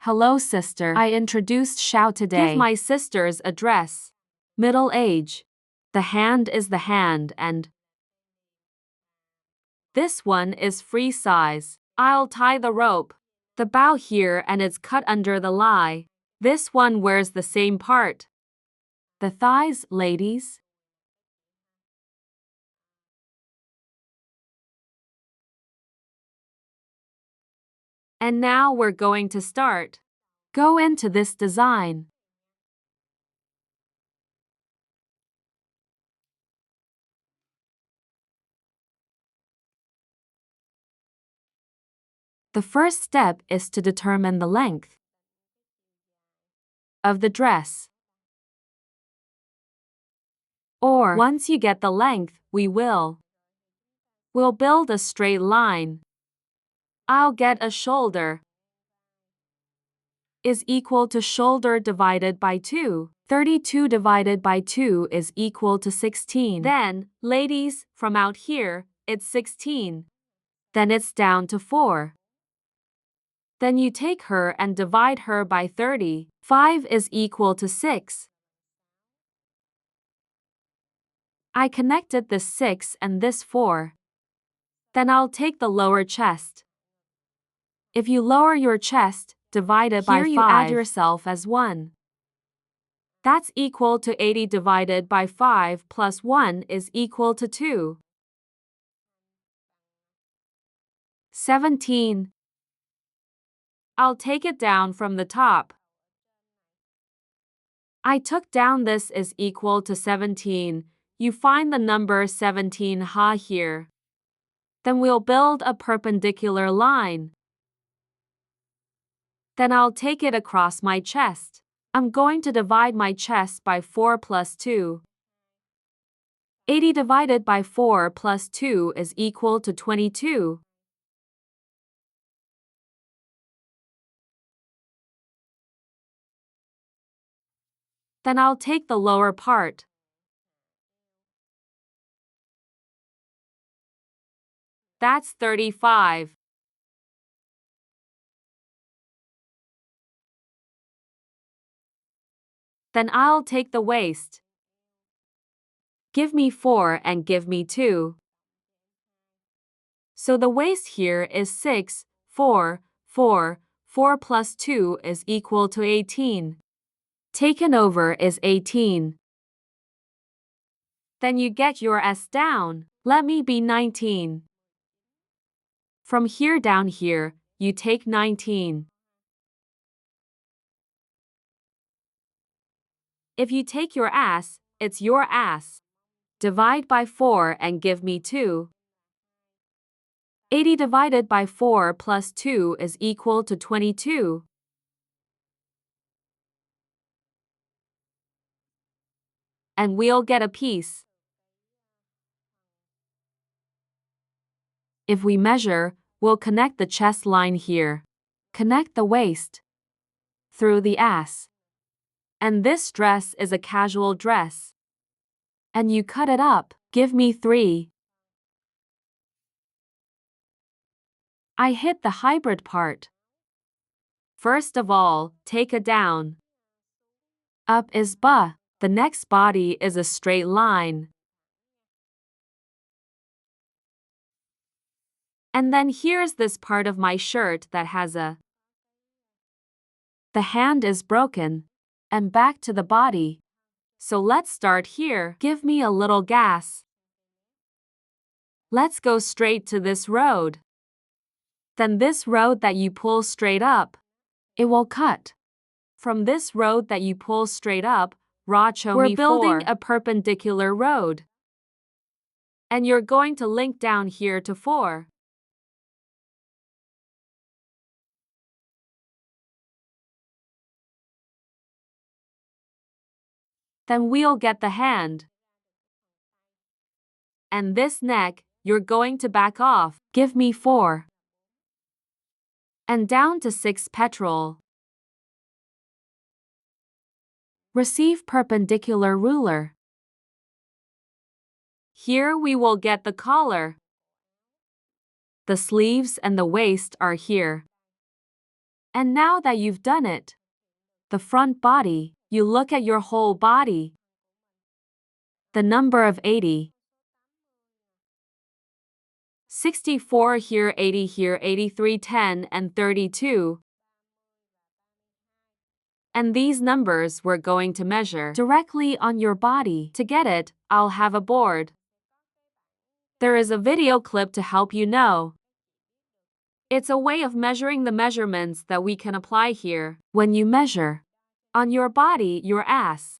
Hello, sister. I introduced Xiao today. Give my sister's address. Middle age. The hand is the hand and this one is free size. I'll tie the rope. The bow here and it's cut under the lie. This one wears the same part. the thighs, ladies. And now we're going to start. Go into this design. The first step is to determine the length of the dress. Or, Once you get the length, we'll build a straight line. I'll get a shoulder is equal to shoulder divided by 2. 32 divided by 2 is equal to 16. Then, ladies, from out here, it's 16. Then it's down to 4. Then you take her and divide her by 30. 5 is equal to 6. I connected this 6 and this 4. Then I'll take the lower chest. If you lower your chest, divide it by 5. Here you add yourself as 1. That's equal to 80 divided by 5 plus 1 is equal to 2. 17. I'll take it down from the top. I took down this is equal to 17. You find the number 17 here. Then we'll build a perpendicular line. Then I'll take it across my chest. I'm going to divide my chest by 4 plus 2. 80 divided by 4 plus 2 is equal to 22. Then I'll take the lower part. That's 35. Then I'll take the waist. Give me 4 and give me 2. So the waist here is 6, 4, 4, 4 plus 2 is equal to 18. Taken over is 18. Then you get your S down. Let me be 19. From here down here, you take 19. If you take your ass, it's your ass. Divide by 4 and give me 2. 80 divided by 4 plus 2 is equal to 22. And we'll get a piece. If we measure, we'll connect the chest line here. Connect the waist through the ass. And this dress is a casual dress. And you cut it up. Give me 3. I hit the hybrid part. First of all, take a down. Up is ba. The next body is a straight line. And then here's this part of my shirt that has a. The hand is broken. And back to the body. So let's start here. Give me a little gas. Let's go straight to this road. Then this road that you pull straight up. It will cut. From this road that you pull straight up, we're building a perpendicular road. And you're going to link down here to 4. Then we'll get the hand. And this neck, you're going to back off. Give me 4. And down to 6 petrol. Receive perpendicular ruler. Here we will get the collar. The sleeves and the waist are here. And now that you've done it, the front body, you look at your whole body. The number of 80. 64 here, 80 here, 83, 10, and 32. And these numbers we're going to measure directly on your body. To get it, I'll have a board. There is a video clip to help you know. It's a way of measuring the measurements that we can apply here. When you measure on your body, your ass.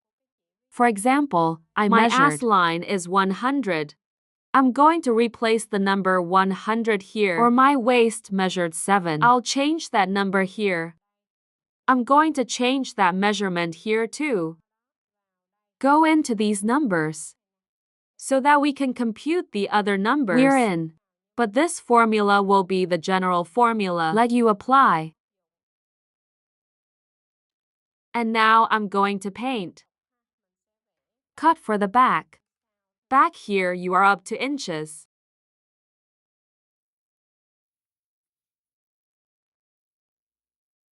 For example, my ass line is 100. I'm going to replace the number 100 here. Or my waist measured 7. I'll change that number here. I'm going to change that measurement here too. Go into these numbers so that we can compute the other numbers we're in. But this formula will be the general formula let you apply. And now I'm going to paint. Cut for the back. Back here you are up to inches.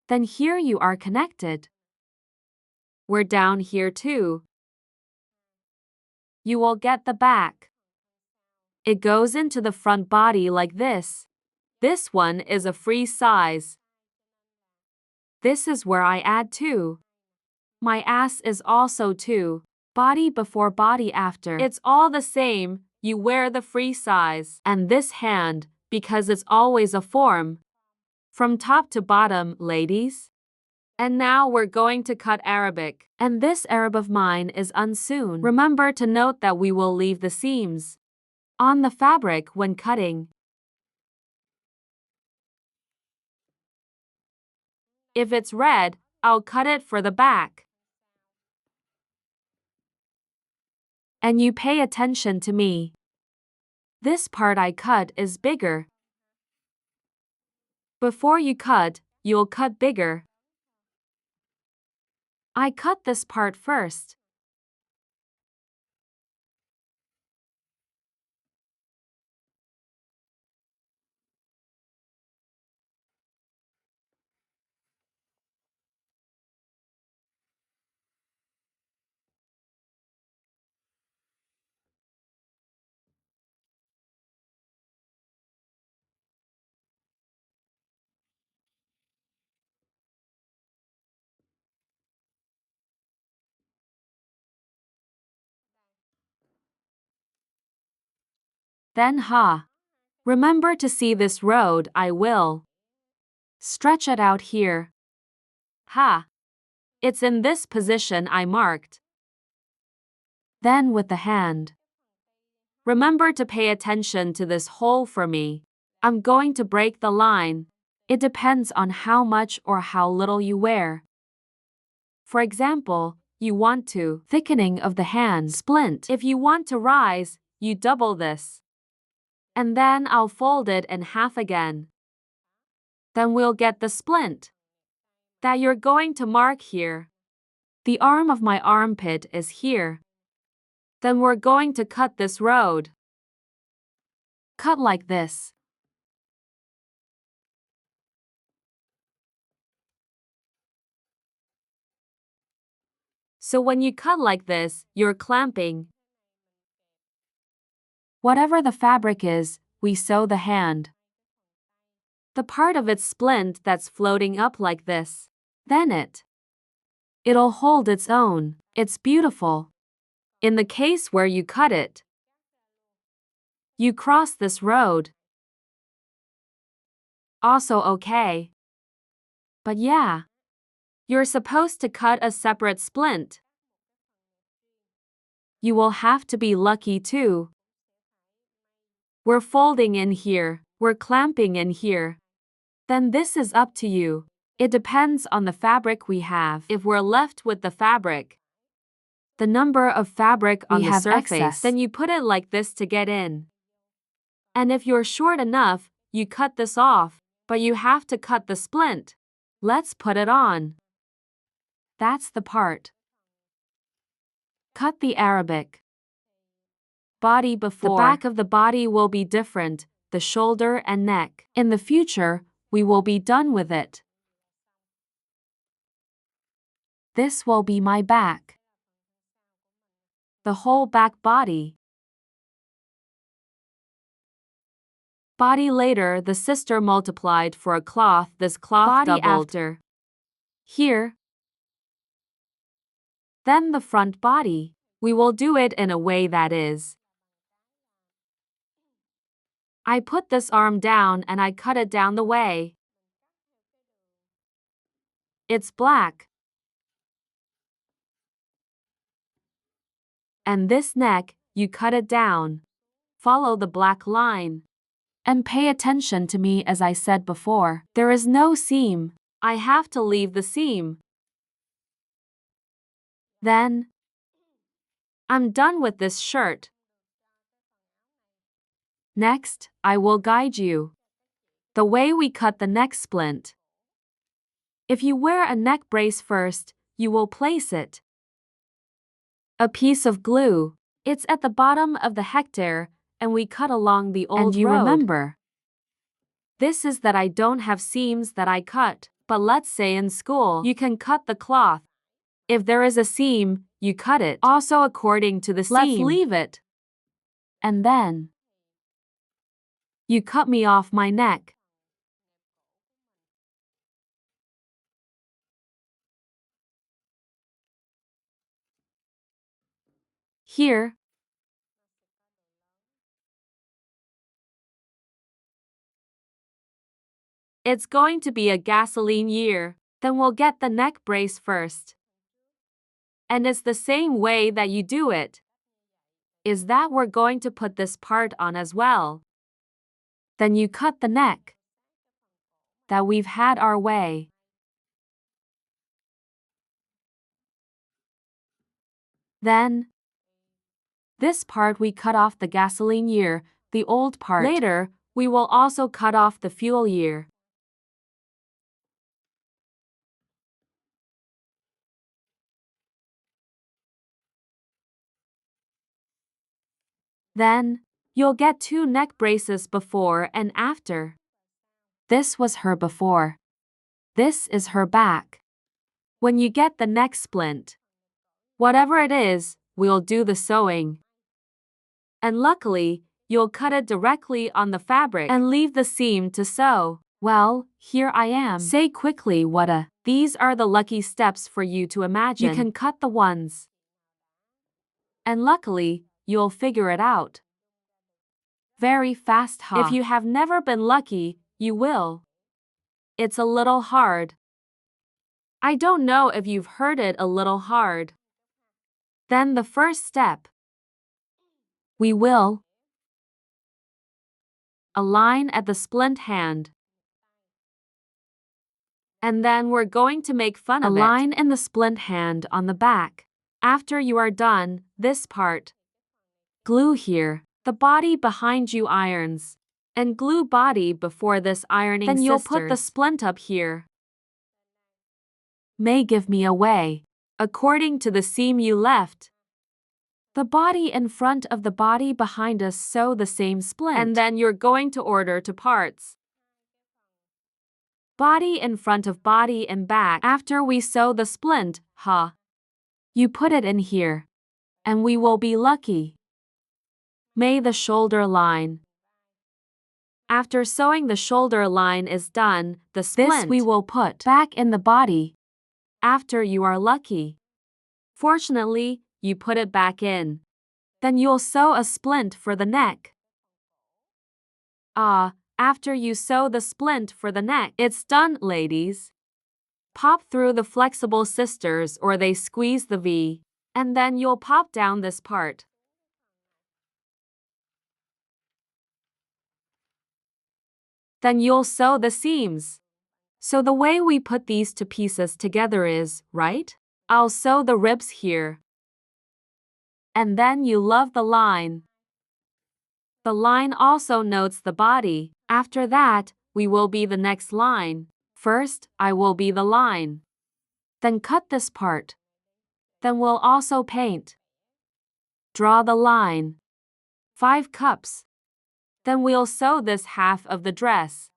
Then here you are connected. We're down here too. You will get the back. It goes into the front body like this. This one is a free size. This is where I add 2. My ass is also 2. Body before body after. It's all the same, you wear the free size. And this hand, because it's always a form. From top to bottom, ladies. And now we're going to cut Arabic. And this Arab of mine is unsewn. Remember to note that we will leave the seams on the fabric when cutting. If it's red, I'll cut it for the back. And you pay attention to me. This part I cut is bigger. Before you cut, you'll cut bigger. I cut this part first. Then remember to see this road I will stretch it out here. It's in this position I marked. Then with the hand. Remember to pay attention to this hole for me. I'm going to break the line. It depends on how much or how little you wear. For example, you want to thickening of the hand splint. If you want to rise, you double this. And then I'll fold it in half again. Then we'll get the splint that you're going to mark here. The arm of my armpit is here. Then we're going to cut this road. Cut like this. So when you cut like this, you're clamping. Whatever the fabric is, we sew the hand. The part of its splint that's floating up like this. Then it'll hold its own. It's beautiful. In the case where you cut it, you cross this road. Also okay. But yeah, you're supposed to cut a separate splint. You will have to be lucky too. We're folding in here, we're clamping in here. Then this is up to you. It depends on the fabric we have. If we're left with the fabric, the number of fabric on the surface, then you put it like this to get in. And if you're short enough, you cut this off, but you have to cut the splint. Let's put it on. That's the part. Cut the Arabic. Body before. The back of the body will be different, the shoulder and neck. In the future, we will be done with it. This will be my back. The whole back body. Body later, the sister multiplied for a cloth, this cloth Body doubled. after. Here. Then the front body. We will do it in a way that is. I put this arm down and I cut it down the way. It's black. And this neck, you cut it down. Follow the black line. And pay attention to me as I said before. There is no seam. I have to leave the seam. Then, I'm done with this shirt. Next, I will guide you. The way we cut the neck splint. If you wear a neck brace first, you will place it. A piece of glue. It's at the bottom of the hectare, and we cut along the old road. And you remember. This is that I don't have seams that I cut, but let's say in school, you can cut the cloth. If there is a seam, you cut it. Also according to the seam. Let's leave it. And then, you cut me off my neck. Here. It's going to be a gasoline year, then we'll get the neck brace first. And it's the same way that you do it. Is that we're going to put this part on as well. Then you cut the neck. That we've had our way. Then, this part we cut off the gasoline year, the old part. Later, we will also cut off the fuel year. Then, you'll get 2 neck braces before and after. This was her before. This is her back. When you get the neck splint, whatever it is, we'll do the sewing. And luckily, you'll cut it directly on the fabric and leave the seam to sew. Well, here I am. Say quickly what a. These are the lucky steps for you to imagine. You can cut the ones. And luckily, you'll figure it out. Very fast, huh? If you have never been lucky, you will. It's a little hard. I don't know if you've heard it a little hard. Then the first step. We will. A line at the splint hand. And then we're going to make fun of it. A line in the splint hand on the back. After you are done, this part. Glue here. The body behind you irons. And glue body before this ironing. Then you'll put the splint up here. May give me away. According to the seam you left. The body in front of the body behind us sew the same splint. And then you're going to order to parts. Body in front of body and back. After we sew the splint, huh? You put it in here. And we will be lucky. May the shoulder line. After sewing the shoulder line is done, the splint. This we will put back in the body. After you are lucky. Fortunately, you put it back in. Then you'll sew a splint for the neck. After you sew the splint for the neck, it's done, ladies. Pop through the flexible sisters or they squeeze the V, and then you'll pop down this part. Then you'll sew the seams. So the way we put these 2 pieces together is, right? I'll sew the ribs here. And then you love the line. The line also notes the body. After that, we will be the next line. First, I will be the line. Then cut this part. Then we'll also paint. Draw the line. 5 cups. Then we'll sew this half of the dress.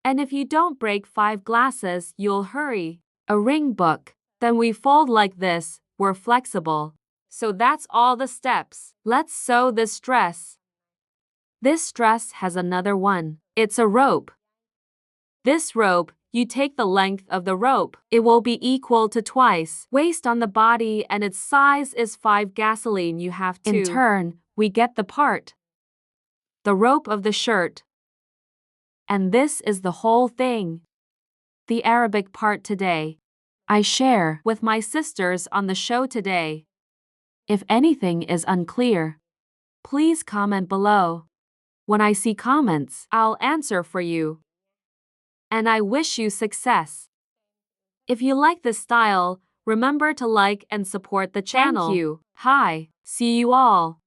And if you don't break 5 glasses, you'll hurry. A ring book. Then we fold like this, we're flexible. So that's all the steps. Let's sew this dress. This dress has another one. It's a rope. This rope, you take the length of the rope. It will be equal to twice waist on the body and its size is 5 gasoline you have to. In turn, we get the part. The rope of the shirt. And this is the whole thing. The Arabic part today. I share with my sisters on the show today. If anything is unclear, please comment below. When I see comments, I'll answer for you. And I wish you success. If you like this style, remember to like and support the channel. Thank you. Hi, see you all.